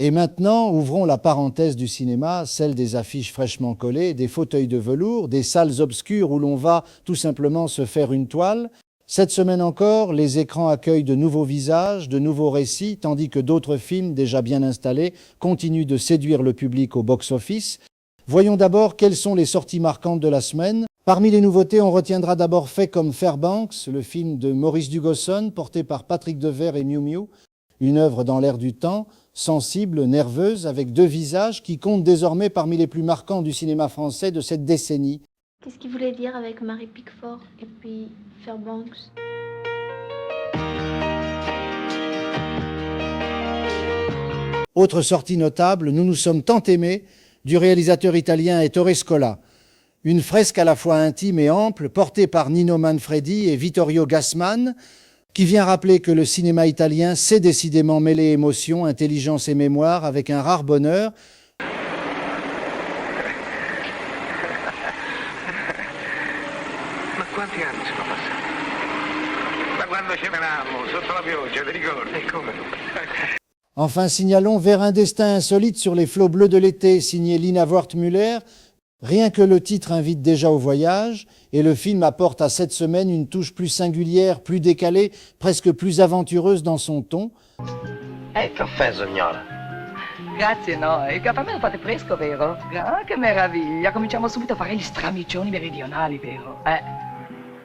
Et maintenant, ouvrons la parenthèse du cinéma, celle des affiches fraîchement collées, des fauteuils de velours, des salles obscures où l'on va tout simplement se faire une toile. Cette semaine encore, les écrans accueillent de nouveaux visages, de nouveaux récits, tandis que d'autres films déjà bien installés continuent de séduire le public au box-office. Voyons d'abord quelles sont les sorties marquantes de la semaine. Parmi les nouveautés, on retiendra d'abord Fait comme Fairbanks, le film de Maurice Dugoson, porté par Patrick Devers et Miu Miu, une œuvre dans l'air du temps, sensible, nerveuse, avec deux visages qui comptent désormais parmi les plus marquants du cinéma français de cette décennie. Qu'est-ce qu'il voulait dire avec Marie Pickford et puis Fairbanks? Autre sortie notable, Nous nous sommes tant aimés, du réalisateur italien Ettore Scola. Une fresque à la fois intime et ample, portée par Nino Manfredi et Vittorio Gassman, qui vient rappeler que le cinéma italien sait décidément mêler émotion, intelligence et mémoire avec un rare bonheur. Ma quanti anni sono passati? Da quando ci venammo, sotto la pioggia, ti ricordi? E come no? Enfin, signalons Vers un destin insolite sur les flots bleus de l'été, signé Lina Wortmuller. Rien que le titre invite déjà au voyage, et le film apporte à cette semaine une touche plus singulière, plus décalée, presque plus aventureuse dans son ton. Caffè, signora. Grazie, no. Il caffè me lo fate fresco, vero? Ah, che meraviglia. Cominciamo subito a fare gli stramiccioni meridionali, vero?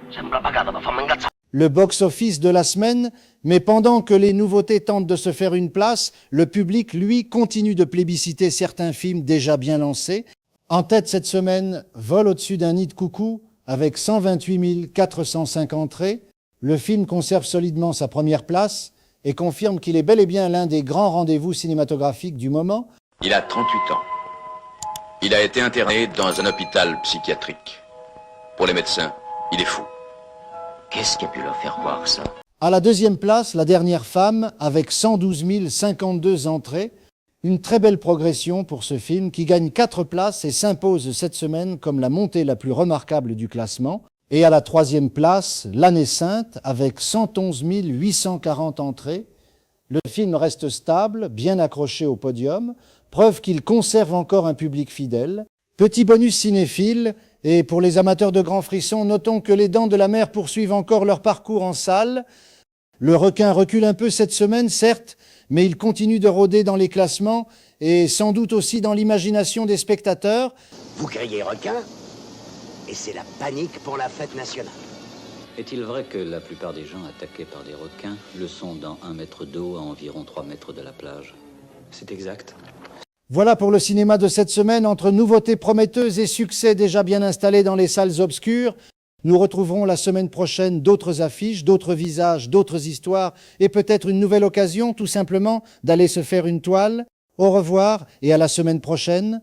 Sembra pagato per farmi incazzare. Le box-office de la semaine, mais pendant que les nouveautés tentent de se faire une place, le public, lui, continue de plébisciter certains films déjà bien lancés. En tête cette semaine, Vol au-dessus d'un nid de coucou, avec 128 405 entrées. Le film conserve solidement sa première place et confirme qu'il est bel et bien l'un des grands rendez-vous cinématographiques du moment. Il a 38 ans. Il a été interné dans un hôpital psychiatrique. Pour les médecins, il est fou. Qu'est-ce qui a pu leur faire croire ça? À la deuxième place, La dernière femme, avec 112 052 entrées. Une très belle progression pour ce film qui gagne 4 places et s'impose cette semaine comme la montée la plus remarquable du classement. Et à la troisième place, L'année sainte, avec 111 840 entrées. Le film reste stable, bien accroché au podium, preuve qu'il conserve encore un public fidèle. Petit bonus cinéphile, et pour les amateurs de grands frissons, notons que Les Dents de la Mer poursuivent encore leur parcours en salle. Le requin recule un peu cette semaine, certes, mais il continue de rôder dans les classements et sans doute aussi dans l'imagination des spectateurs. Vous criez requin et c'est la panique pour la fête nationale. Est-il vrai que la plupart des gens attaqués par des requins le sont dans 1 mètre d'eau à environ 3 mètres de la plage? C'est exact. Voilà pour le cinéma de cette semaine, entre nouveautés prometteuses et succès déjà bien installés dans les salles obscures. Nous retrouverons la semaine prochaine d'autres affiches, d'autres visages, d'autres histoires et peut-être une nouvelle occasion tout simplement d'aller se faire une toile. Au revoir et à la semaine prochaine.